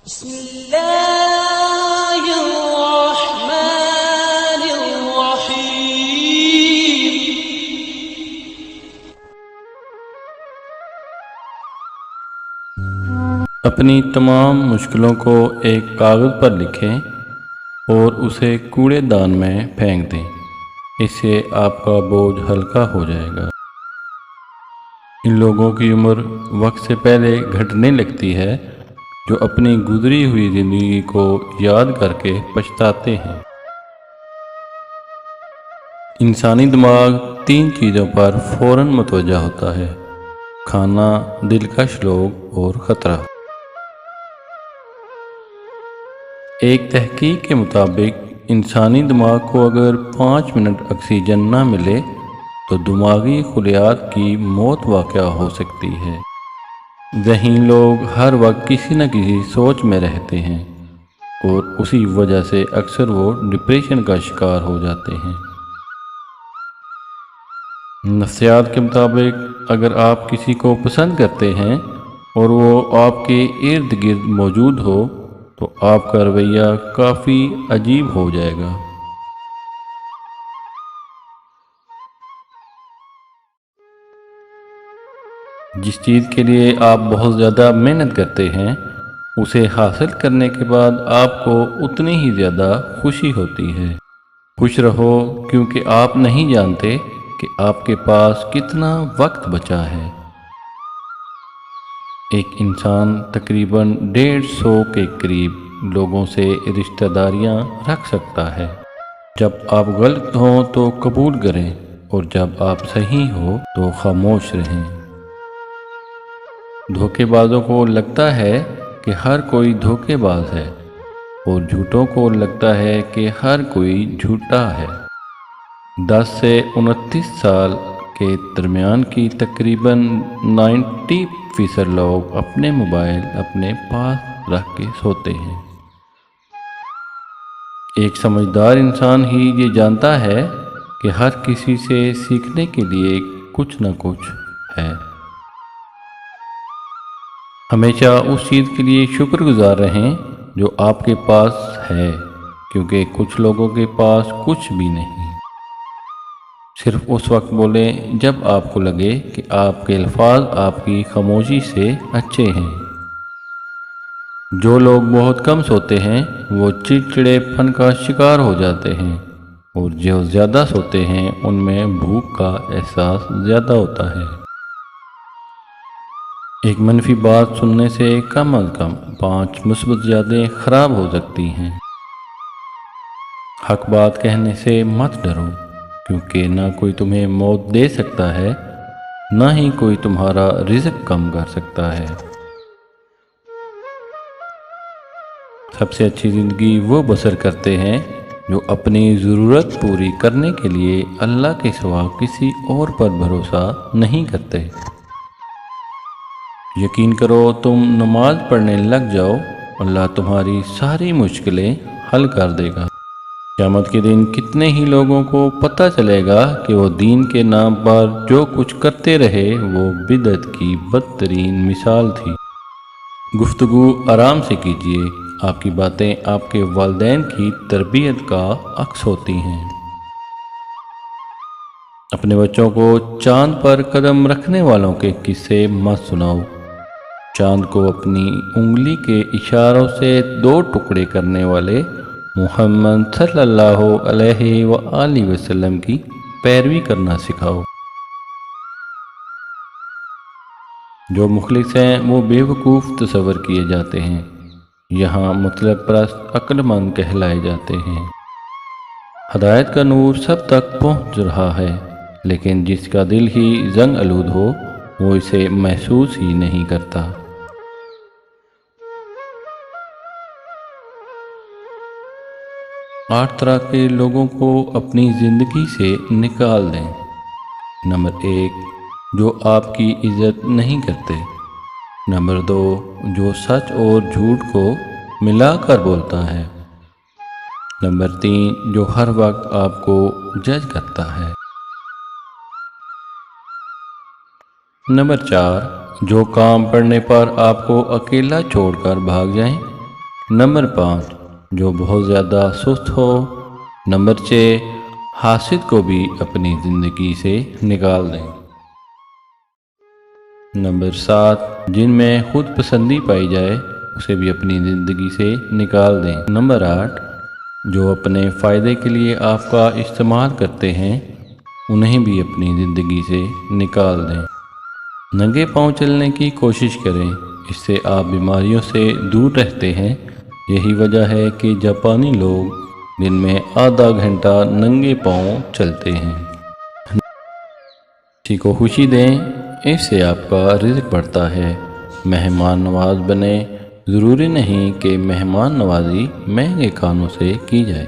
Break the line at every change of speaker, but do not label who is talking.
بسم اللہ الرحمن الرحیم۔
اپنی تمام مشکلوں کو ایک کاغذ پر لکھیں اور اسے کوڑے دان میں پھینک دیں۔ اس سے آپ کا بوجھ ہلکا ہو جائے گا۔ ان لوگوں کی عمر وقت سے پہلے گھٹنے لگتی ہے جو اپنی گزری ہوئی زندگی کو یاد کر کے پچھتاتے ہیں۔ انسانی دماغ 3 چیزوں پر فوراً متوجہ ہوتا ہے: کھانا، دلکش لوگ اور خطرہ۔ ایک تحقیق کے مطابق انسانی دماغ کو اگر 5 منٹ آکسیجن نہ ملے تو دماغی خلیات کی موت واقع ہو سکتی ہے۔ ذہین لوگ ہر وقت کسی نہ کسی سوچ میں رہتے ہیں اور اسی وجہ سے اکثر وہ ڈپریشن کا شکار ہو جاتے ہیں۔ نفسیات کے مطابق اگر آپ کسی کو پسند کرتے ہیں اور وہ آپ کے ارد گرد موجود ہو تو آپ کا رویہ کافی عجیب ہو جائے گا۔ جس چیز کے لیے آپ بہت زیادہ محنت کرتے ہیں اسے حاصل کرنے کے بعد آپ کو اتنی ہی زیادہ خوشی ہوتی ہے۔ خوش رہو کیونکہ آپ نہیں جانتے کہ آپ کے پاس کتنا وقت بچا ہے۔ ایک انسان تقریباً 150 کے قریب لوگوں سے رشتہ داریاں رکھ سکتا ہے۔ جب آپ غلط ہوں تو قبول کریں اور جب آپ صحیح ہو تو خاموش رہیں۔ دھوکے بازوں کو لگتا ہے کہ ہر کوئی دھوکے باز ہے اور جھوٹوں کو لگتا ہے کہ ہر کوئی جھوٹا ہے۔ 10 سے 29 سال کے درمیان کی تقریباً 90% لوگ اپنے موبائل اپنے پاس رکھ کے سوتے ہیں۔ ایک سمجھدار انسان ہی یہ جانتا ہے کہ ہر کسی سے سیکھنے کے لیے کچھ نہ کچھ ہے۔ ہمیشہ اس چیز کے لیے شکر گزار رہیں جو آپ کے پاس ہے، کیونکہ کچھ لوگوں کے پاس کچھ بھی نہیں۔ صرف اس وقت بولیں جب آپ کو لگے کہ آپ کے الفاظ آپ کی خاموشی سے اچھے ہیں۔ جو لوگ بہت کم سوتے ہیں وہ چڑچڑے پن کا شکار ہو جاتے ہیں اور جو زیادہ سوتے ہیں ان میں بھوک کا احساس زیادہ ہوتا ہے۔ ایک منفی بات سننے سے کم از کم 5 مثبت یادیں خراب ہو سکتی ہیں۔ حق بات کہنے سے مت ڈرو، کیونکہ نہ کوئی تمہیں موت دے سکتا ہے، نہ ہی کوئی تمہارا رزق کم کر سکتا ہے۔ سب سے اچھی زندگی وہ بسر کرتے ہیں جو اپنی ضرورت پوری کرنے کے لیے اللہ کے سوا کسی اور پر بھروسہ نہیں کرتے۔ یقین کرو تم نماز پڑھنے لگ جاؤ، اللہ تمہاری ساری مشکلیں حل کر دے گا۔ قیامت کے دن کتنے ہی لوگوں کو پتہ چلے گا کہ وہ دین کے نام پر جو کچھ کرتے رہے وہ بدعت کی بدترین مثال تھی۔ گفتگو آرام سے کیجیے، آپ کی باتیں آپ کے والدین کی تربیت کا عکس ہوتی ہیں۔ اپنے بچوں کو چاند پر قدم رکھنے والوں کے قصے مت سناؤ۔ چاند کو اپنی انگلی کے اشاروں سے 2 ٹکڑے کرنے والے محمد صلی اللہ علیہ وآلہ وسلم کی پیروی کرنا سکھاؤ۔ جو مخلص ہیں وہ بے وقوف تصور کیے جاتے ہیں، یہاں مطلب پرست عقل مند کہلائے جاتے ہیں۔ ہدایت کا نور سب تک پہنچ رہا ہے، لیکن جس کا دل ہی زنگ آلود ہو وہ اسے محسوس ہی نہیں کرتا۔ 8 طرح کے لوگوں کو اپنی زندگی سے نکال دیں۔ نمبر 1، جو آپ کی عزت نہیں کرتے۔ نمبر 2، جو سچ اور جھوٹ کو ملا کر بولتا ہے۔ نمبر 3، جو ہر وقت آپ کو جج کرتا ہے۔ نمبر 4، جو کام پڑنے پر آپ کو اکیلا چھوڑ کر بھاگ جائیں۔ نمبر 5 جو بہت زیادہ سست ہو۔ نمبر 6 حاسد کو بھی اپنی زندگی سے نکال دیں۔ نمبر 7 جن میں خود پسندی پائی جائے اسے بھی اپنی زندگی سے نکال دیں۔ نمبر 8 جو اپنے فائدے کے لیے آپ کا استعمال کرتے ہیں انہیں بھی اپنی زندگی سے نکال دیں۔ ننگے پاؤں چلنے کی کوشش کریں، اس سے آپ بیماریوں سے دور رہتے ہیں۔ یہی وجہ ہے کہ جاپانی لوگ دن میں آدھا گھنٹہ ننگے پاؤں چلتے ہیں۔ کسی کو خوشی دیں، اس سے آپ کا رزق بڑھتا ہے۔ مہمان نواز بنیں، ضروری نہیں کہ مہمان نوازی مہنگے کھانوں سے کی جائے۔